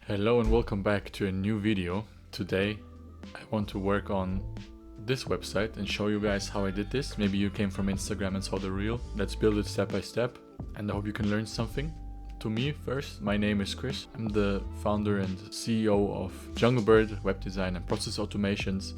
Hello and welcome back to a new video. Today I want to work on this website and show you guys how I did this. Maybe you came from Instagram and saw the reel. Let's build it step by step and I hope you can learn something. To me first, my name is Chris. I'm the founder and CEO of Junglebyrd, web design and process automations.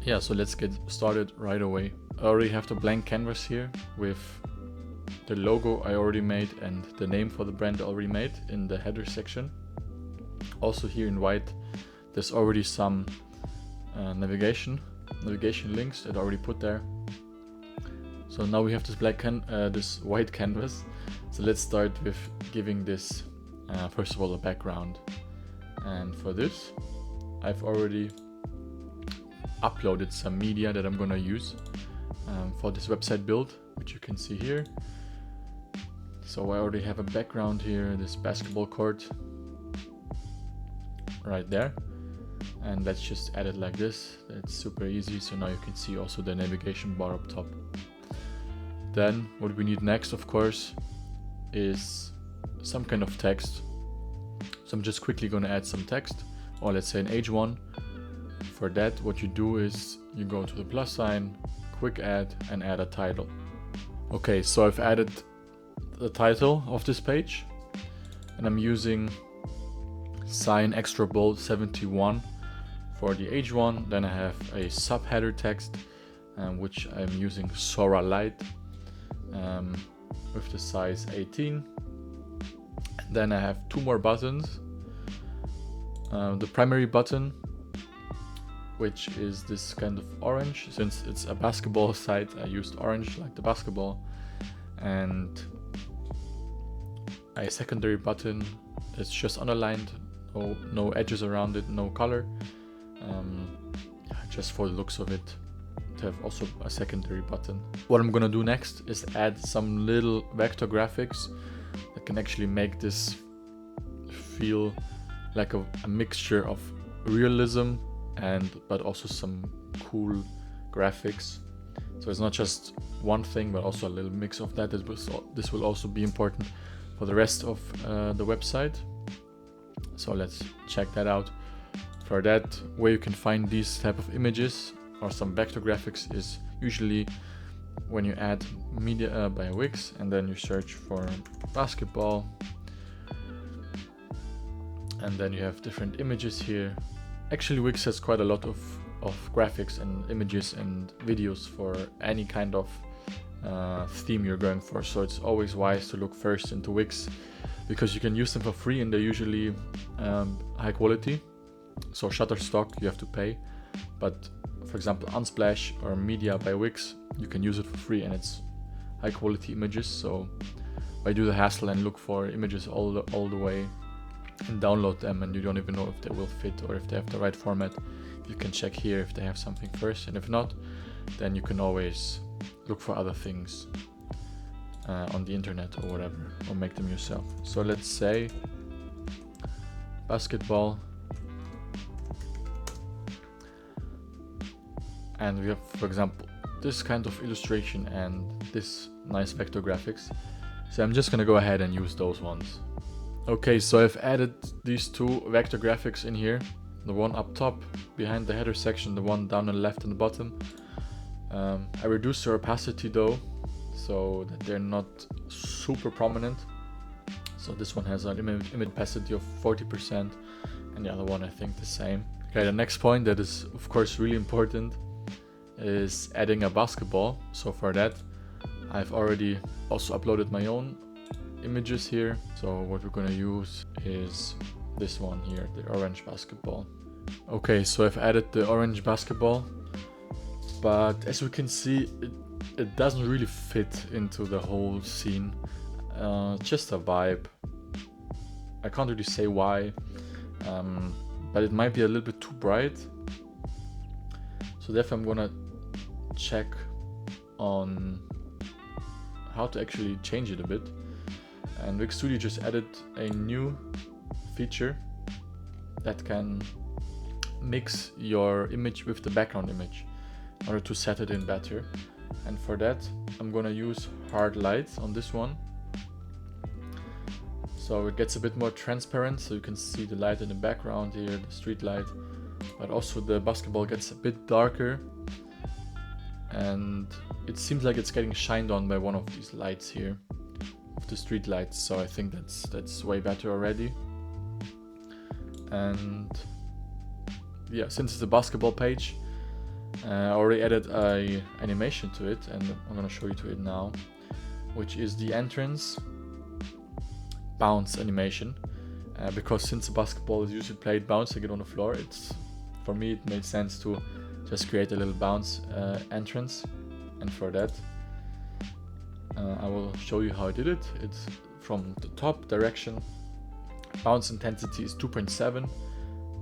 Yeah, so let's get started right away. I already have the blank canvas here with the logo I already made and the name for the brand I already made in the header section. Also here in white, there's already some navigation links that I already put there. So now we have this this white canvas. So let's start with giving this first of all a background. And for this, I've already uploaded some media that I'm gonna use for this website build, which you can see here. So I already have a background here, this basketball court right there, and let's just add it like this. It's super easy. So now you can see also the navigation bar up top. Then what we need next, of course, is some kind of text. So I'm just quickly going to add some text, or let's say an H1. For that, what you do is you go to the plus sign, quick add, and add a title. Okay, so I've added the title of this page, and I'm using sign extra bold 71 for the H1. Then I have a subheader text which I'm using Sora Light with the size 18. And then I have two more buttons. The primary button, which is this kind of orange. Since it's a basketball site, I used orange like the basketball. And a secondary button that's just underlined, no edges around it, no color, just for the looks of it, to have also a secondary button. What I'm gonna do next is add some little vector graphics that can actually make this feel like a mixture of realism but also some cool graphics. So it's not just one thing, but also a little mix of that. This will also be important for the rest of the website. So let's check that out. For that, where you can find these type of images or some vector graphics is usually when you add media by Wix, and then you search for basketball, and then you have different images here. Actually, Wix has quite a lot of graphics and images and videos for any kind of theme you're going for. So it's always wise to look first into Wix, because you can use them for free and they're usually high quality. So Shutterstock you have to pay, but for example Unsplash or Media by Wix, you can use it for free and it's high quality images. So why do the hassle and look for images all the way and download them, and you don't even know if they will fit or if they have the right format? You can check here if they have something first, and if not, then you can always look for other things on the internet or whatever, or make them yourself. So let's say basketball, and we have, for example, this kind of illustration and this nice vector graphics. So I'm just gonna go ahead and use those ones. Okay, so I've added these two vector graphics in here, the one up top behind the header section, the one down on the left and the bottom. I reduced their opacity though, so that they're not super prominent. So this one has an image opacity of 40% and the other one I think the same. Okay, the next point that is of course really important is adding a basketball. So for that, I've already also uploaded my own images here. So what we're gonna use is this one here, the orange basketball. Okay, so I've added the orange basketball, but as we can see, it doesn't really fit into the whole scene. Just a vibe. I can't really say why, but it might be a little bit too bright. So therefore I'm gonna check on how to actually change it a bit. And Wix Studio just added a new feature that can mix your image with the background image in order to set it in better. And for that, I'm gonna use hard light on this one. So it gets a bit more transparent, so you can see the light in the background here, the street light, but also the basketball gets a bit darker, and it seems like it's getting shined on by one of these lights here, of the street lights. So I think that's way better already. And yeah, since it's a basketball page, I already added a animation to it, and I'm gonna show you to it now, which is the entrance bounce animation. Because since the basketball is usually played bouncing it on the floor, for me it made sense to just create a little bounce entrance. And for that, I will show you how I did it. It's from the top direction. Bounce intensity is 2.7.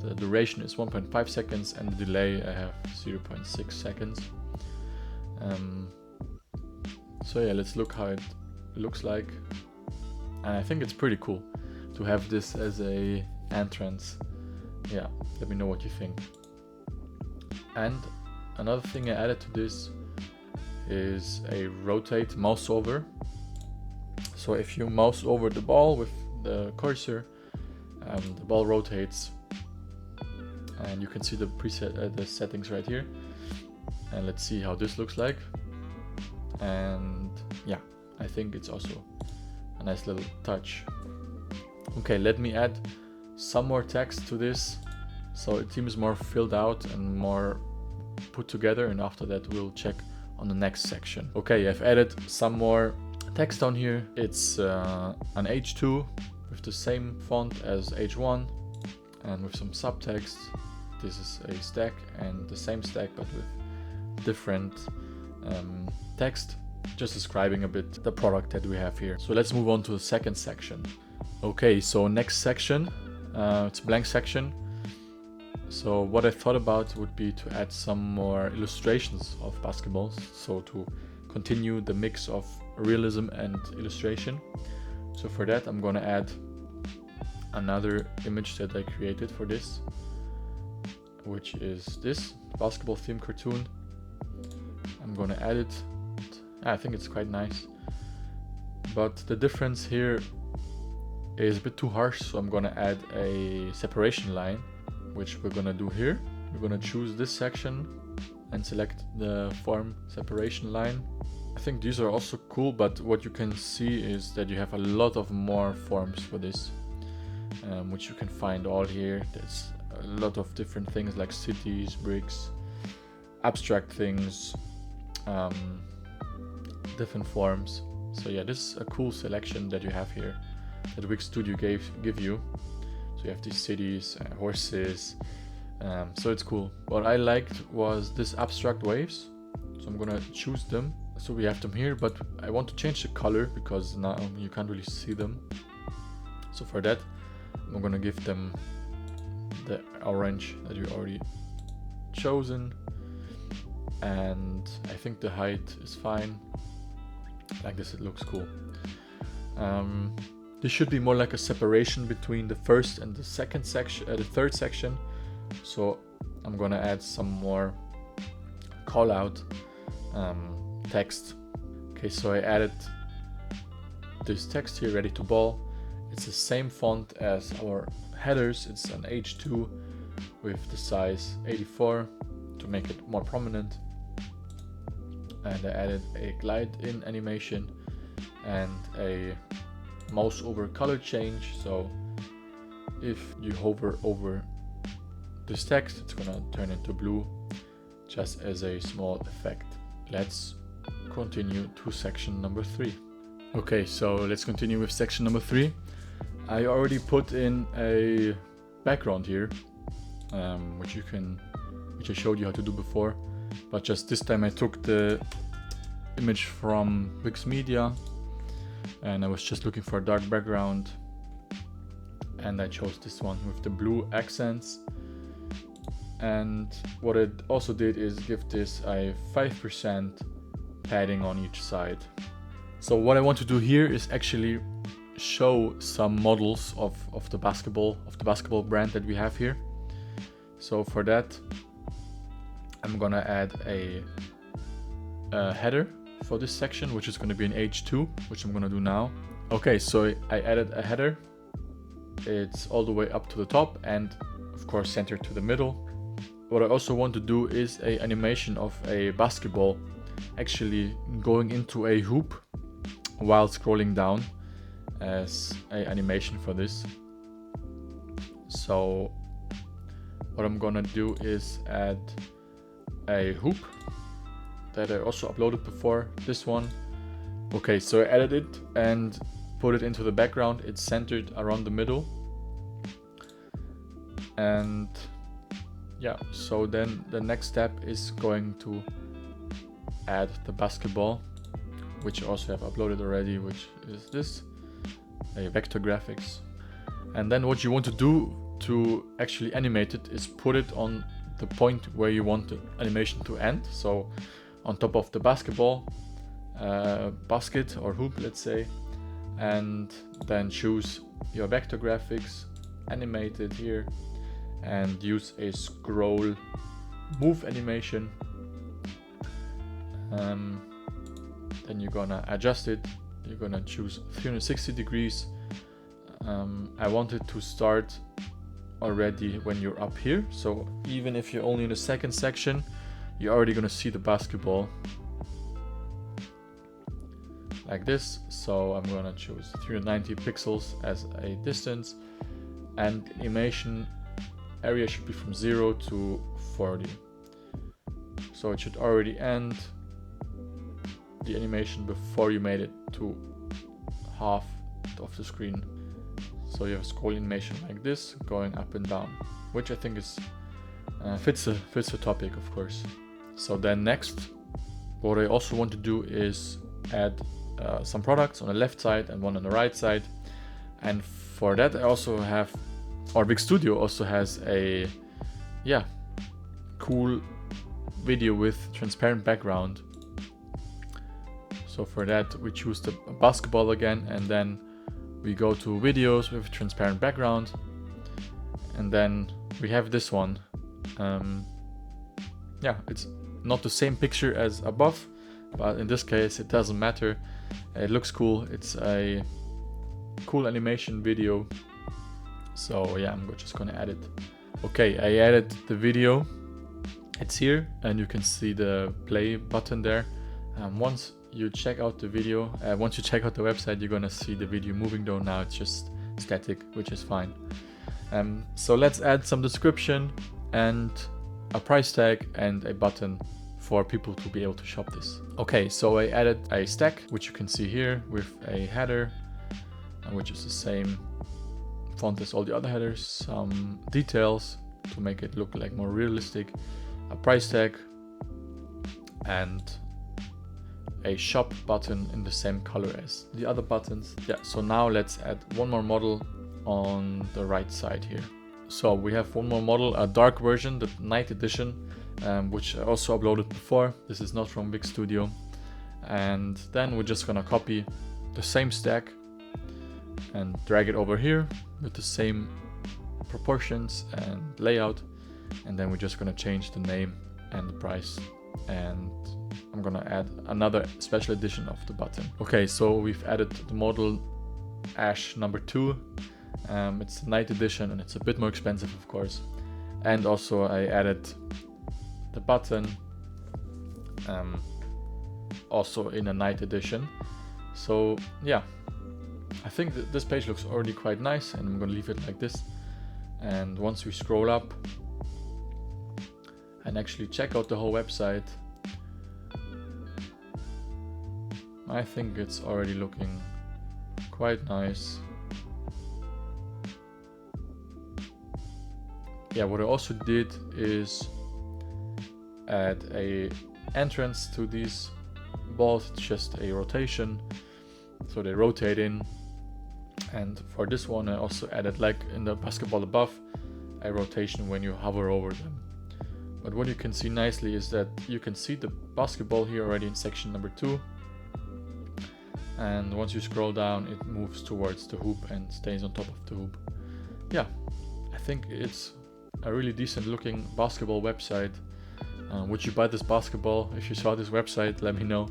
The duration is 1.5 seconds, and the delay I have 0.6 seconds. So yeah, let's look how it looks like. And I think it's pretty cool to have this as a entrance. Yeah, let me know what you think. And another thing I added to this is a rotate mouse over. So if you mouse over the ball with the cursor, the ball rotates, and you can see the preset, the settings right here. And let's see how this looks like. And yeah, I think it's also a nice little touch. Okay, let me add some more text to this, so it seems more filled out and more put together, and after that we'll check on the next section. Okay, I've added some more text on here. It's an H2 with the same font as H1 and with some subtext. This is a stack and the same stack but with different text, just describing a bit the product that we have here. So let's move on to the second section. Okay, so next section, it's a blank section. So what I thought about would be to add some more illustrations of basketballs, so to continue the mix of realism and illustration. So for that I'm gonna add another image that I created for this, which is this basketball theme cartoon. I'm gonna add it. I think it's quite nice, but the difference here is a bit too harsh, so I'm gonna add a separation line, which we're gonna do here. We're gonna choose this section and select the form separation line. I think these are also cool, but what you can see is that you have a lot of more forms for this, which you can find all here. There's a lot of different things like cities, bricks, abstract things, different forms. So yeah, this is a cool selection that you have here that Wix Studio give you. So you have these cities, horses, so it's cool. What I liked was this abstract waves, so I'm gonna choose them. So we have them here, but I want to change the color because now you can't really see them. So for that, I'm gonna give them the orange that we already chosen, and I think the height is fine. Like this, it looks cool. This should be more like a separation between the first and the second section, the third section. So I'm gonna add some more call out text. Okay, so I added this text here, ready to ball. It's the same font as our headers. It's an H2 with the size 84 to make it more prominent. And I added a glide in animation and a mouse over color change. So if you hover over this text, it's gonna turn into blue, just as a small effect. Let's continue to section number 3. Okay, so let's continue with section number 3. I already put in a background here, which I showed you how to do before, but just this time I took the image from Wix Media and I was just looking for a dark background, and I chose this one with the blue accents. And what it also did is give this a 5% padding on each side. So what I want to do here is actually show some models of the basketball brand that we have here. So for that, I'm gonna add a header for this section, which is going to be an H2, which I'm going to do now. Okay, so I added a header it's all the way up to the top and of course centered to the middle. What I also want to do is a animation of a basketball actually going into a hoop while scrolling down as a animation for this. So what I'm gonna do is add a hoop that I also uploaded before, this one. Okay, so I added it and put it into the background. It's centered around the middle. And yeah, so then the next step is going to add the basketball, which I also have uploaded already, which is this, a vector graphics. And then what you want to do to actually animate it is put it on the point where you want the animation to end. So on top of the basketball basket or hoop, let's say, and then choose your vector graphics, animate it here, and use a scroll move animation. Then you're gonna adjust it. You're gonna choose 360 degrees. I want it to start already when you're up here, so even if you're only in the second section, you're already gonna see the basketball like this. So I'm gonna choose 390 pixels as a distance, and animation area should be from 0 to 40. So it should already end the animation before you made it to half of the screen. So you have a scroll animation like this going up and down, which I think is fits the topic, of course. So then next, what I also want to do is add some products on the left side and one on the right side. And for that I also have, or Big Studio also has a cool video with transparent background. So for that we choose the basketball again, and then we go to videos with transparent background, and then we have this one. It's not the same picture as above, but in this case it doesn't matter. It looks cool. It's a cool animation video. So yeah, I'm just gonna add it. Okay, I added the video. It's here, and you can see the play button there. Once you check out the video, once you check out the website, you're gonna see the video moving though. Now it's just static, which is fine. So let's add some description and a price tag and a button for people to be able to shop this. Okay, so I added a stack, which you can see here, with a header, which is the same font as all the other headers, some details to make it look like more realistic, a price tag, and a shop button in the same color as the other buttons. Yeah, so now let's add one more model on the right side here. So we have one more model, a dark version, the night edition, which I also uploaded before. This is not from Big Studio. And then we're just gonna copy the same stack and drag it over here with the same proportions and layout. And then we're just gonna change the name and the price. And I'm gonna add another special edition of the button. Okay, so we've added the model Ash number 2. It's a night edition and it's a bit more expensive, of course. And also I added the button also in a night edition. So yeah, I think that this page looks already quite nice, and I'm gonna leave it like this. And once we scroll up and actually check out the whole website, I think it's already looking quite nice. Yeah, what I also did is add a entrance to these balls. It's just a rotation, so they rotate in. And for this one I also added, like in the basketball above, a rotation when you hover over them. But what you can see nicely is that you can see the basketball here already in section number 2. And once you scroll down, it moves towards the hoop and stays on top of the hoop. Yeah, I think it's a really decent looking basketball website. Would you buy this basketball? If you saw this website, let me know.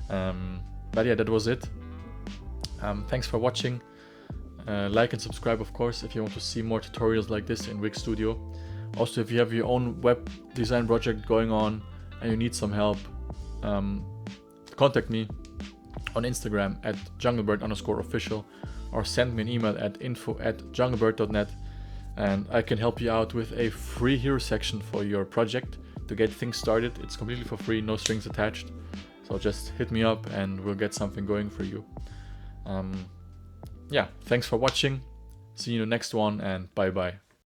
But yeah, that was it. Thanks for watching. Like and subscribe, of course, if you want to see more tutorials like this in Wix Studio. Also, if you have your own web design project going on and you need some help, contact me on Instagram at junglebyrd_official, or send me an email at info@junglebyrd.net, and I can help you out with a free hero section for your project to get things started. It's completely for free, no strings attached. So just hit me up and we'll get something going for you. Yeah, thanks for watching. See you in the next one, and bye bye.